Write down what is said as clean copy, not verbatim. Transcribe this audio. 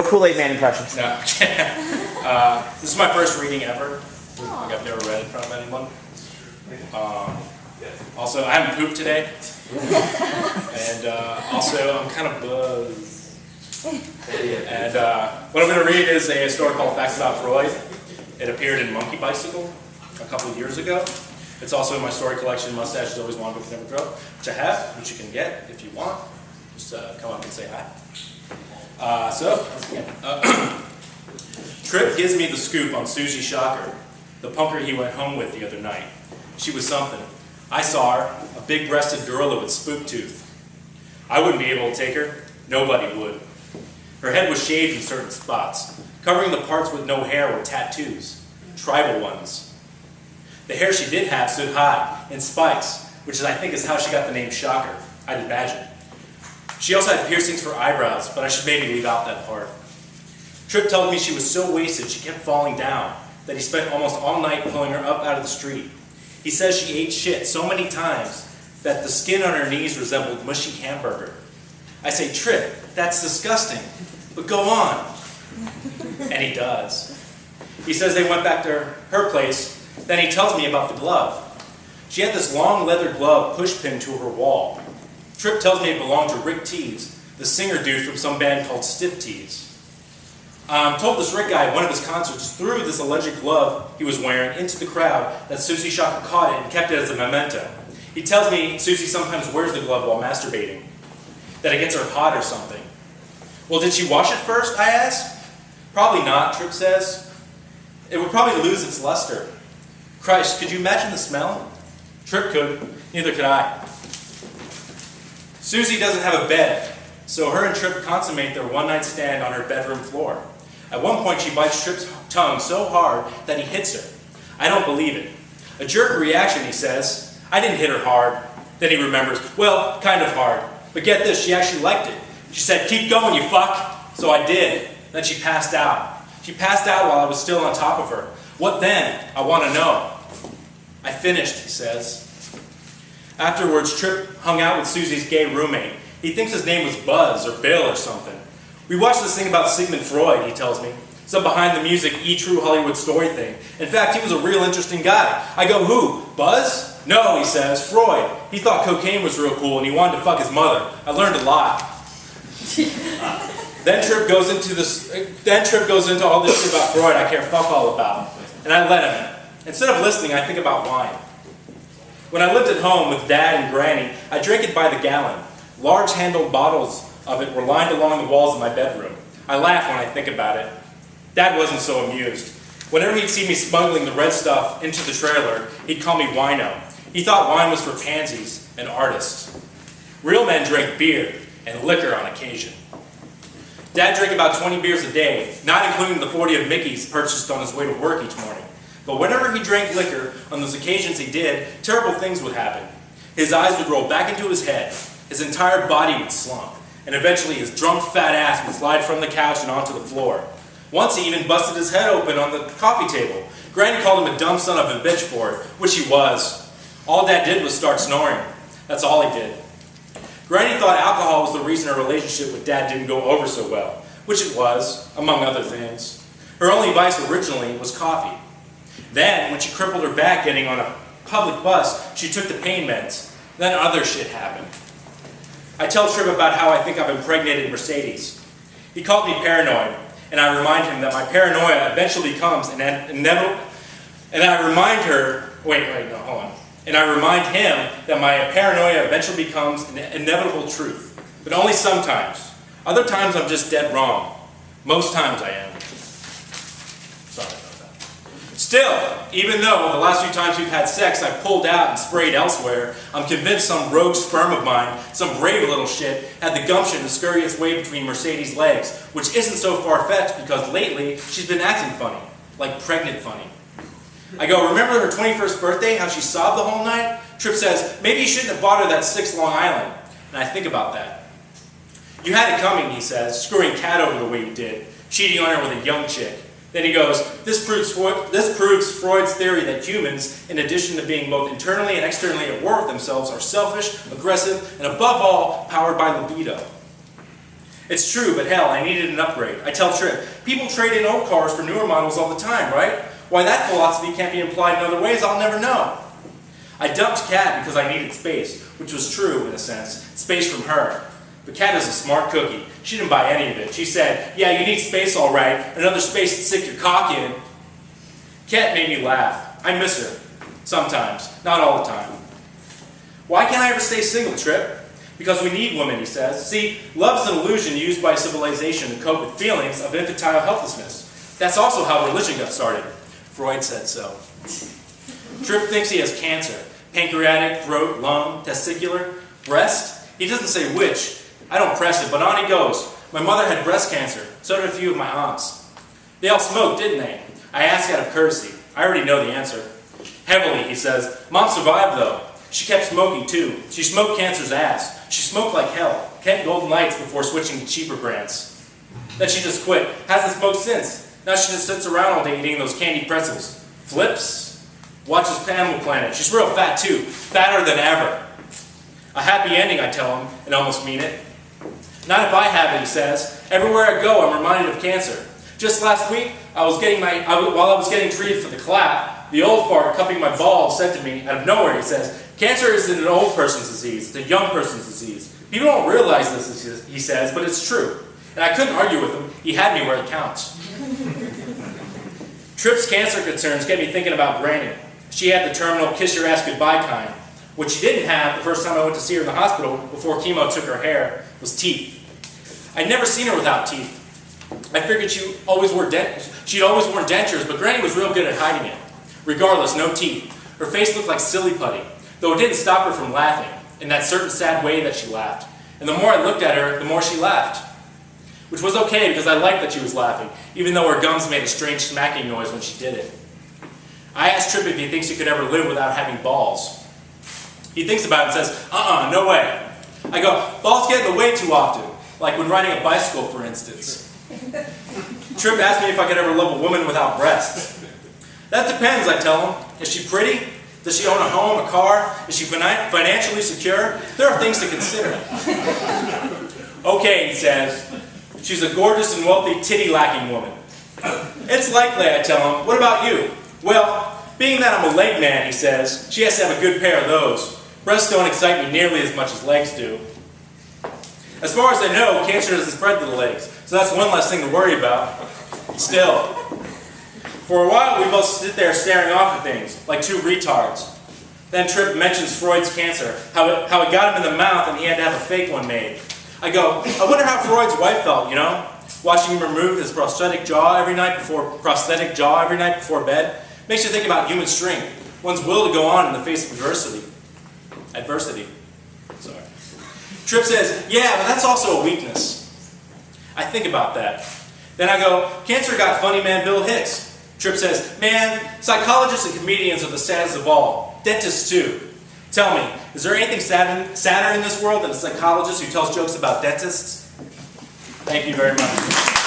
Kool-Aid Man impressions. No. This is my first reading ever. Like I've never read in front of anyone. Also, I haven't pooped today. And also, I'm kind of buzzed. And what I'm going to read is a story called Facts About Freud. It appeared in Monkey Bicycle a couple of years ago. It's also in my story collection, Mustaches Always Wanted But Never Grow, which I have, which you can get if you want. Just come up and say hi. Let's begin. Tripp gives me the scoop on Susie Shocker, the punker he went home with the other night. She was something. I saw her, a big-breasted gorilla with spook tooth. I wouldn't be able to take her. Nobody would. Her head was shaved in certain spots. Covering the parts with no hair were tattoos, tribal ones. The hair she did have stood high, in spikes, which I think is how she got the name Shocker, I'd imagine. She also had piercings for eyebrows, but I should maybe leave out that part. Tripp told me she was so wasted she kept falling down, that he spent almost all night pulling her up out of the street. He says she ate shit so many times that the skin on her knees resembled mushy hamburger. I say, Tripp, that's disgusting, but go on. And he does. He says they went back to her place, then he tells me about the glove. She had this long leather glove push-pinned to her wall. Tripp tells me it belonged to Rick Tees, the singer dude from some band called Stiff Tees. I'm told this Rick guy at one of his concerts threw this alleged glove he was wearing into the crowd, that Susie Shocker caught it and kept it as a memento. He tells me Susie sometimes wears the glove while masturbating, that it gets her hot or something. Well, did she wash it first, I ask? Probably not, Tripp says. It would probably lose its luster. Christ, could you imagine the smell? Tripp could, neither could I. Susie doesn't have a bed, so her and Tripp consummate their one-night stand on her bedroom floor. At one point, she bites Tripp's tongue so hard that he hits her. I don't believe it. A jerk reaction, he says. I didn't hit her hard. Then he remembers, well, kind of hard. But get this, she actually liked it. She said, keep going, you fuck. So I did. Then she passed out. She passed out while I was still on top of her. What then? I want to know. I finished, he says. Afterwards, Tripp hung out with Susie's gay roommate. He thinks his name was Buzz or Bill or something. We watched this thing about Sigmund Freud, he tells me. Some behind-the-music, true Hollywood story thing. In fact, he was a real interesting guy. I go, who? Buzz? No, he says, Freud. He thought cocaine was real cool and he wanted to fuck his mother. I learned a lot. Then Tripp goes into all this shit about Freud I care fuck all about. And I let him. Instead of listening, I think about wine. When I lived at home with Dad and Granny, I drank it by the gallon. Large-handled bottles of it were lined along the walls of my bedroom. I laugh when I think about it. Dad wasn't so amused. Whenever he'd see me smuggling the red stuff into the trailer, he'd call me wino. He thought wine was for pansies and artists. Real men drank beer and liquor on occasion. Dad drank about 20 beers a day, not including the 40 of Mickey's purchased on his way to work each morning. But whenever he drank liquor, on those occasions he did, terrible things would happen. His eyes would roll back into his head, his entire body would slump, and eventually his drunk fat ass would slide from the couch and onto the floor. Once he even busted his head open on the coffee table. Granny called him a dumb son of a bitch for it, which he was. All Dad did was start snoring. That's all he did. Granny thought alcohol was the reason her relationship with Dad didn't go over so well, which it was, among other things. Her only vice originally was coffee. Then, when she crippled her back getting on a public bus, she took the pain meds. Then other shit happened. I tell Tripp about how I think I've impregnated Mercedes. He called me paranoid, and I remind him that my paranoia eventually becomes an inevitable. And I remind him that my paranoia eventually becomes an inevitable truth. But only sometimes. Other times I'm just dead wrong. Most times I am. Sorry about that. Still, even though the last few times we've had sex I've pulled out and sprayed elsewhere, I'm convinced some rogue sperm of mine, some brave little shit, had the gumption to scurry its way between Mercedes' legs, which isn't so far-fetched because lately she's been acting funny, like pregnant funny. I go, remember her 21st birthday, how she sobbed the whole night? Tripp says, maybe you shouldn't have bought her that 6 Long Island. And I think about that. You had it coming, he says, screwing Kat over the way you did, cheating on her with a young chick. Then he goes, this proves Freud's theory that humans, in addition to being both internally and externally at war with themselves, are selfish, aggressive, and above all, powered by libido. It's true, but hell, I needed an upgrade. I tell Tripp, people trade in old cars for newer models all the time, right? Why that philosophy can't be implied in other ways, I'll never know. I dumped Kat because I needed space, which was true in a sense, space from her. But Kat is a smart cookie. She didn't buy any of it. She said, yeah, you need space all right, another space to stick your cock in. Kat made me laugh. I miss her. Sometimes. Not all the time. Why can't I ever stay single, Tripp? Because we need women, he says. See, love is an illusion used by civilization to cope with feelings of infantile helplessness. That's also how religion got started. Freud said so. Tripp thinks he has cancer. Pancreatic, throat, lung, testicular, breast. He doesn't say which. I don't press it, but on he goes. My mother had breast cancer. So did a few of my aunts. They all smoked, didn't they? I ask out of courtesy. I already know the answer. Heavily, he says. Mom survived, though. She kept smoking, too. She smoked cancer's ass. She smoked like hell. Kept Golden Lights before switching to cheaper brands. Then she just quit. Hasn't smoked since. Now she just sits around all day eating those candy pretzels. Flips. Watches Animal Planet. She's real fat, too. Fatter than ever. A happy ending, I tell him, and almost mean it. Not if I have it, he says. Everywhere I go, I'm reminded of cancer. Just last week, while I was getting treated for the clap, the old fart cupping my balls said to me, out of nowhere, he says, cancer isn't an old person's disease, it's a young person's disease. People don't realize this, he says, but it's true. And I couldn't argue with him. He had me where it counts. Tripp's cancer concerns get me thinking about Granny. She had the terminal kiss-your-ass-goodbye kind. What she didn't have the first time I went to see her in the hospital before chemo took her hair was teeth. I'd never seen her without teeth. I figured she'd always worn dentures, but Granny was real good at hiding it. Regardless, no teeth. Her face looked like silly putty, though it didn't stop her from laughing, in that certain sad way that she laughed. And the more I looked at her, the more she laughed. Which was okay, because I liked that she was laughing, even though her gums made a strange smacking noise when she did it. I asked Tripp if he thinks he could ever live without having balls. He thinks about it and says, no way. I go, balls get in the way too often, like when riding a bicycle, for instance. Tripp asked me if I could ever love a woman without breasts. That depends, I tell him. Is she pretty? Does she own a home, a car? Is she financially secure? There are things to consider. Okay, he says. She's a gorgeous and wealthy, titty-lacking woman. It's likely, I tell him. What about you? Well, being that I'm a leg man, he says, she has to have a good pair of those. Breasts don't excite me nearly as much as legs do. As far as I know, cancer doesn't spread to the legs, so that's one less thing to worry about. Still, for a while we both sit there staring off at things, like two retards. Then Tripp mentions Freud's cancer, how it got him in the mouth and he had to have a fake one made. I go, I wonder how Freud's wife felt, you know? Watching him remove his prosthetic jaw every night before bed makes you think about human strength, one's will to go on in the face of adversity. Sorry. Tripp says, yeah, but that's also a weakness. I think about that. Then I go, cancer got funny man Bill Hicks. Tripp says, man, psychologists and comedians are the saddest of all. Dentists too. Tell me, is there anything sadder in this world than a psychologist who tells jokes about dentists? Thank you very much.